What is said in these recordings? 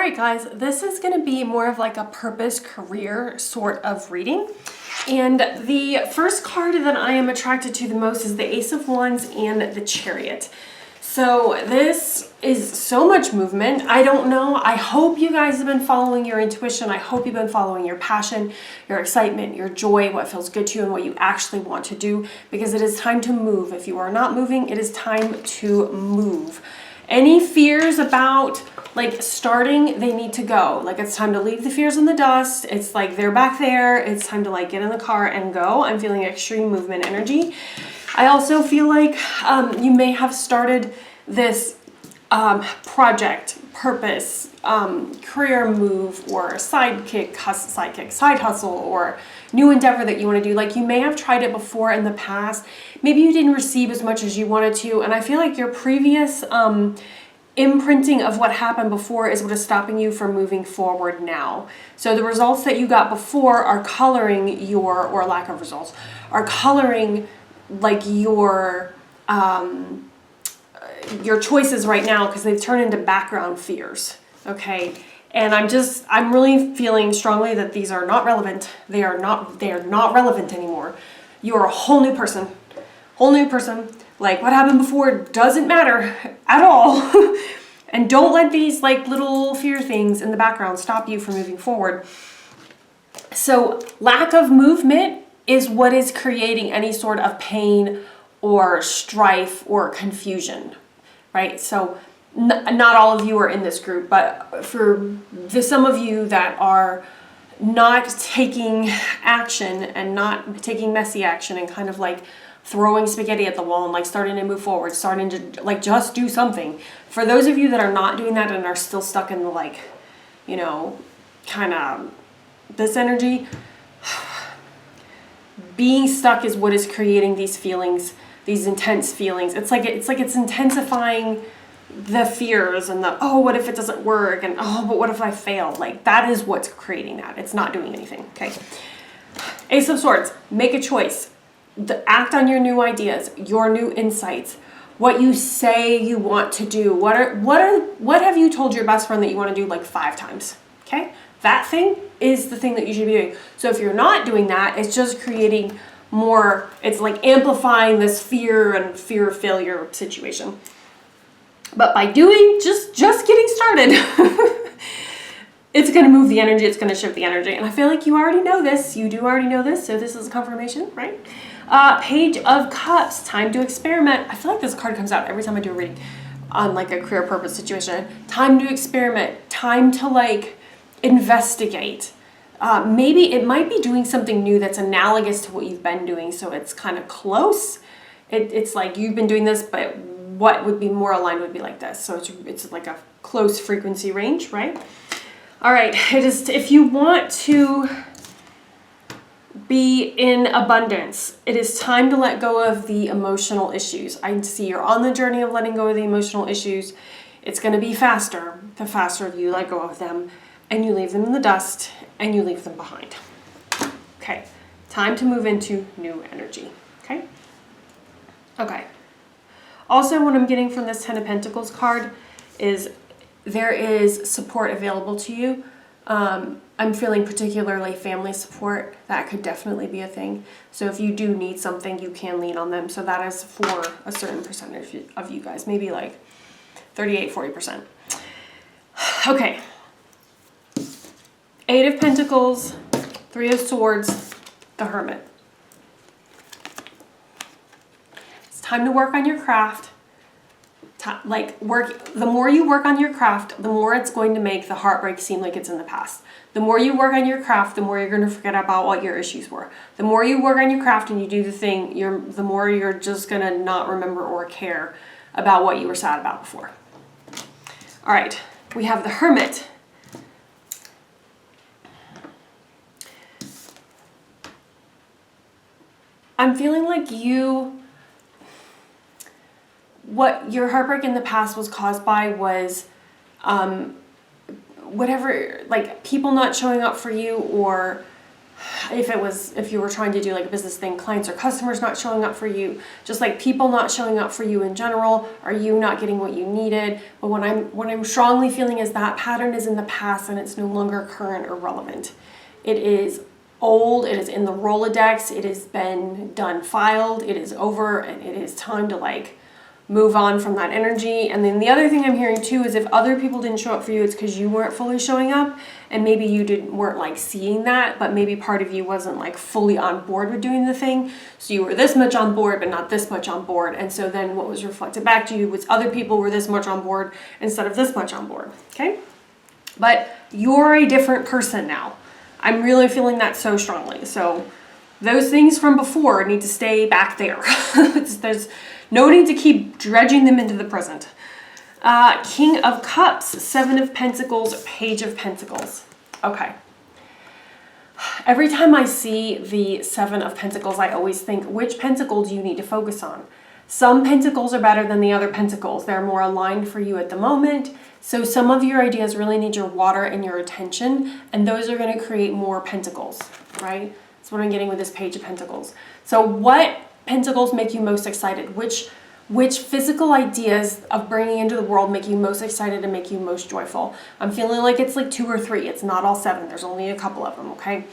right, guys, this is going to be more of like a purpose career sort of reading. And the first card that I am attracted to the most is the Ace of Wands and the Chariot. So this is so much movement. I don't know. I hope you guys have been following your intuition. I hope you've been following your passion, your excitement, your joy, what feels good to you and what you actually want to do, because it is time to move. If you are not moving, it is time to move. Any fears about like starting, they need to go. Like it's time to leave the fears in the dust. It's like they're back there. It's time to like get in the car and go. I'm feeling extreme movement energy. I also feel like you may have started this project, purpose, career move, or side hustle, or new endeavor that you want to do. Like you may have tried it before in the past. Maybe you didn't receive as much as you wanted to. And I feel like your previous imprinting of what happened before is what is stopping you from moving forward now. So the results that you got before are coloring your, or lack of results, are coloring like your choices right now, because they've turned into background fears. Okay. And I'm really feeling strongly that these are not relevant. They are not relevant anymore. You are a whole new person. Like what happened before doesn't matter at all. And don't let these like little fear things in the background stop you from moving forward. So lack of movement is what is creating any sort of pain or strife or confusion, right? So not all of you are in this group, but for some of you that are not taking action and not taking messy action and kind of like throwing spaghetti at the wall and like starting to move forward, starting to like just do something. For those of you that are not doing that and are still stuck in the like, you know, kind of this energy, being stuck is what is creating these feelings, these intense feelings. It's intensifying the fears and the, oh, what if it doesn't work? And oh, but what if I fail? Like that is what's creating that. It's not doing anything. Okay. Ace of Swords, make a choice. Act on your new ideas, your new insights, what you say you want to do. What have you told your best friend that you want to do like 5 times? Okay. That thing is the thing that you should be doing. So if you're not doing that, it's just creating more, it's like amplifying this fear and fear of failure situation. But by doing, just getting started, it's going to move the energy, it's going to shift the energy. And I feel like you already know this. You do already know this, so this is a confirmation, right? Page of Cups, time to experiment. I feel like this card comes out every time I do a reading on like a career purpose situation. Time to experiment, time to like investigate. Maybe it might be doing something new that's analogous to what you've been doing, so it's kind of close. It's like you've been doing this, but what would be more aligned would be like this. So it's like a close frequency range, right? All right, it is, if you want to be in abundance, it is time to let go of the emotional issues. I see you're on the journey of letting go of the emotional issues. It's going to be faster, the faster you let go of them and you leave them in the dust and you leave them behind. Okay, time to move into new energy, okay? Okay. Also, what I'm getting from this 10 of Pentacles card is there is support available to you. I'm feeling particularly family support. That could definitely be a thing. So if you do need something, you can lean on them. So that is for a certain percentage of you guys, maybe like 38, 40%. Okay. 8 of Pentacles, 3 of Swords, the Hermit. It's time to work on your craft. The more you work on your craft, the more it's going to make the heartbreak seem like it's in the past. The more you work on your craft, the more you're going to forget about what your issues were. The more you work on your craft and you do the thing, the more you're just going to not remember or care about what you were sad about before. All right, we have the Hermit. I'm feeling like what your heartbreak in the past was caused by was whatever, like people not showing up for you, or if you were trying to do like a business thing, clients or customers not showing up for you, just like people not showing up for you in general, are you not getting what you needed? But what I'm strongly feeling is that pattern is in the past and it's no longer current or relevant. It is old, it is in the Rolodex, it has been done, filed, it is over, and it is time to like move on from that energy. And then the other thing I'm hearing too is if other people didn't show up for you, it's because you weren't fully showing up, and maybe you weren't like seeing that, but maybe part of you wasn't like fully on board with doing the thing. So you were this much on board, but not this much on board. And so then what was reflected back to you was other people were this much on board instead of this much on board. Okay. But you're a different person now. I'm really feeling that so strongly. So those things from before need to stay back there. There's no need to keep dredging them into the present. King of Cups, 7 of Pentacles, Page of Pentacles. Okay. Every time I see the 7 of Pentacles, I always think, which pentacle do you need to focus on? Some pentacles are better than the other pentacles. They're more aligned for you at the moment. So some of your ideas really need your water and your attention, and those are going to create more pentacles, right? That's what I'm getting with this Page of Pentacles. So what pentacles make you most excited? Which physical ideas of bringing into the world make you most excited and make you most joyful? I'm feeling like it's like 2 or 3. It's not all 7. There's only a couple of them, okay?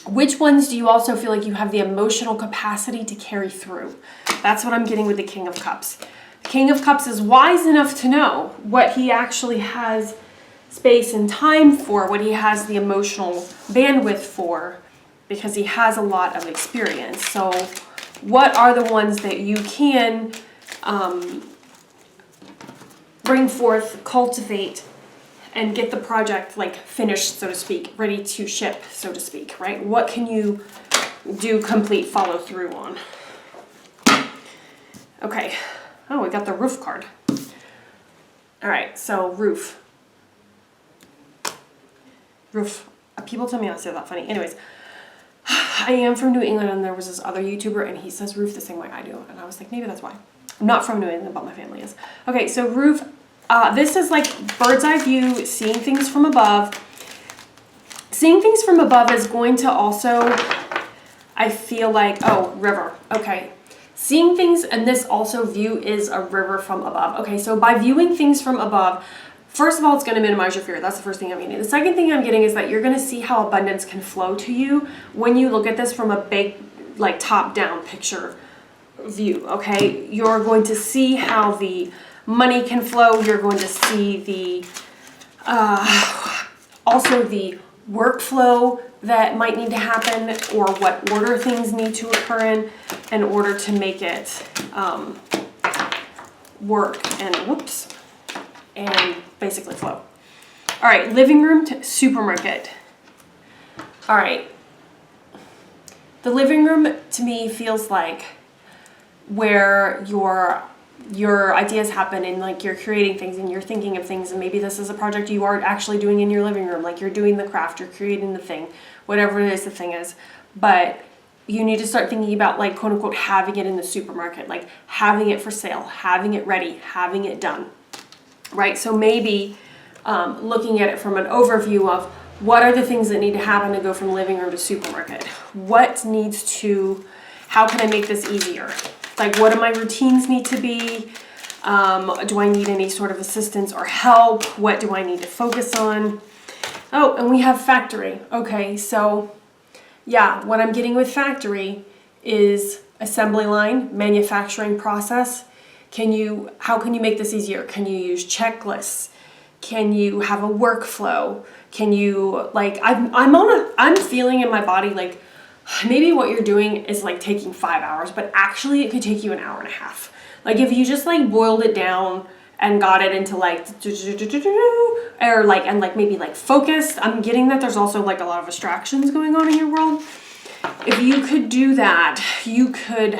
Which ones do you also feel like you have the emotional capacity to carry through? That's what I'm getting with the King of Cups. The King of Cups is wise enough to know what he actually has space and time for, what he has the emotional bandwidth for, because he has a lot of experience. So what are the ones that you can bring forth, cultivate, and get the project like finished, so to speak, ready to ship, so to speak, right? What can you do complete follow through on? Okay. Oh, we got the Roof card. All right, so roof. Roof. People tell me I say that funny. Anyways, I am from New England, and there was this other YouTuber, and he says roof the same way I do. And I was like, maybe that's why. I'm not from New England, but my family is. Okay, so roof. This is like bird's eye view, seeing things from above. Seeing things from above is going to also, I feel like, oh, river. Okay. Seeing things, and this also view is a river from above. Okay, so by viewing things from above, first of all, it's going to minimize your fear. That's the first thing I'm getting. The second thing I'm getting is that you're going to see how abundance can flow to you when you look at this from a big, like top-down picture view, okay? You're going to see how the money can flow. You're going to see the, also the workflow that might need to happen, or what order things need to occur in order to make it work and and basically flow. All right, living room to supermarket. All right, the living room to me feels like where your ideas happen, and like you're creating things and you're thinking of things, and maybe this is a project you are actually doing in your living room, like you're doing the craft, you're creating the thing, whatever it is the thing is. But you need to start thinking about, like, quote unquote, having it in the supermarket, like having it for sale, having it ready, having it done, right? So maybe looking at it from an overview of what are the things that need to happen to go from living room to supermarket? What needs to, how can I make this easier? Like, what do my routines need to be? Do I need any sort of assistance or help? What do I need to focus on? Oh, and we have factory. Okay, so yeah, what I'm getting with factory is assembly line, manufacturing process. How can you make this easier? Can you use checklists? Can you have a workflow? Can you, like, I'm feeling in my body like, maybe what you're doing is like taking 5 hours, but actually it could take you an hour and a half. Like, if you just like boiled it down and got it into like, or like, and like maybe like focused. I'm getting that there's also like a lot of distractions going on in your world. If you could do that, you could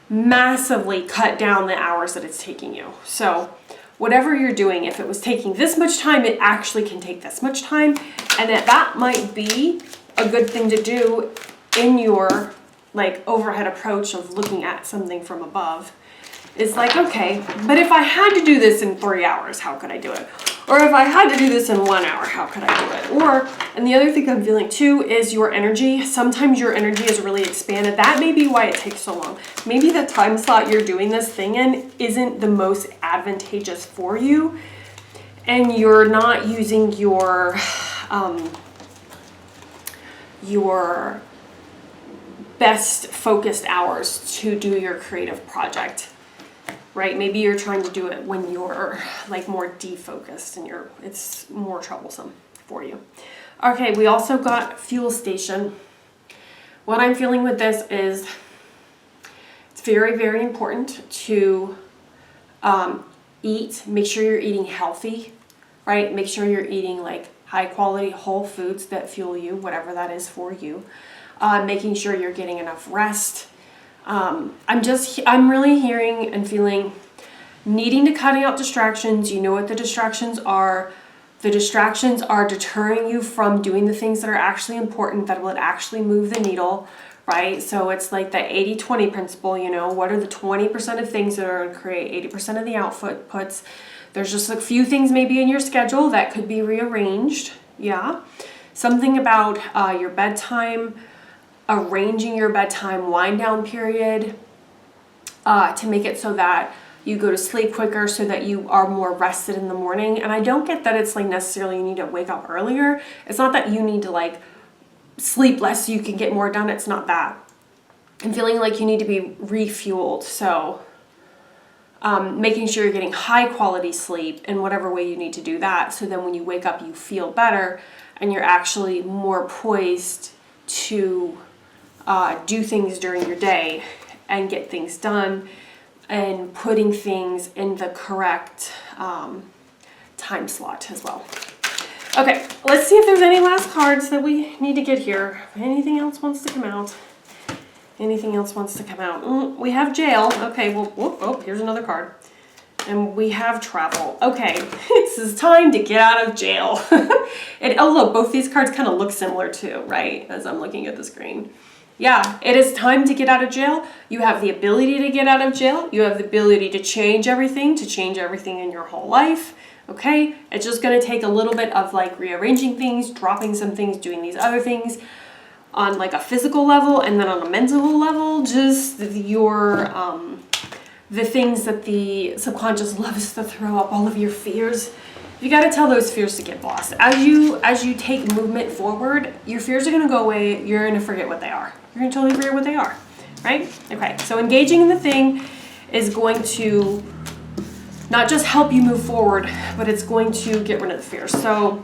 massively cut down the hours that it's taking you. So whatever you're doing, if it was taking this much time, it actually can take this much time. And that might be a good thing to do in your like overhead approach of looking at something from above, is like, okay, but if I had to do this in 3 hours, how could I do it? Or if I had to do this in 1 hour, how could I do it? Or, and the other thing I'm feeling too is your energy. Sometimes your energy is really expanded. That may be why it takes so long. Maybe the time slot you're doing this thing in isn't the most advantageous for you, and you're not using your best focused hours to do your creative project, right? Maybe you're trying to do it when you're like more defocused and it's more troublesome for you. Okay, we also got fuel station. What I'm feeling with this is it's very, very important to eat. Make sure you're eating healthy, right? Make sure you're eating like high quality whole foods that fuel you, whatever that is for you. Making sure you're getting enough rest. I'm really hearing and feeling needing to cut out distractions. You know what the distractions are. The distractions are deterring you from doing the things that are actually important, that will actually move the needle, right? So it's like the 80-20 principle, you know, what are the 20% of things that are going to create 80% of the outputs? There's just a few things maybe in your schedule that could be rearranged, yeah. Something about your bedtime, arranging your bedtime wind down period to make it so that you go to sleep quicker, so that you are more rested in the morning. And I don't get that it's like necessarily you need to wake up earlier. It's not that you need to like sleep less so you can get more done. It's not that. I'm feeling like you need to be refueled. So making sure you're getting high quality sleep in whatever way you need to do that. So then when you wake up, you feel better and you're actually more poised to do things during your day and get things done and putting things in the correct time slot as well. Okay, let's see if there's any last cards that we need to get here. If anything else wants to come out. Anything else wants to come out. We have jail. Okay, well, oh, here's another card. And we have travel. Okay, this is time to get out of jail. Oh, look, both these cards kind of look similar too, right? As I'm looking at the screen. Yeah, it is time to get out of jail. You have the ability to get out of jail. You have the ability to change everything in your whole life. Okay, it's just going to take a little bit of like rearranging things, dropping some things, doing these other things on like a physical level, and then on a mental level, just your the things that the subconscious loves to throw up, all of your fears. You got to tell those fears to get lost. As you take movement forward, your fears are going to go away. You're going to forget what they are. You're going to totally forget what they are, right? Okay, so engaging in the thing is going to not just help you move forward, but it's going to get rid of the fears. So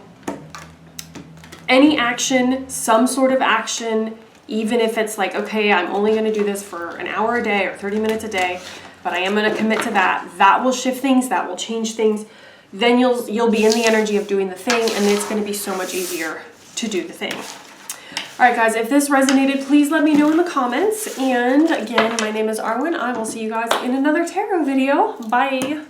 any action, some sort of action, even if it's like, okay, I'm only going to do this for an hour a day or 30 minutes a day, but I am going to commit to that. That will shift things. That will change things. Then you'll be in the energy of doing the thing, and it's going to be so much easier to do the thing. All right, guys, if this resonated, please let me know in the comments. And again, my name is Arwen. I will see you guys in another tarot video. Bye.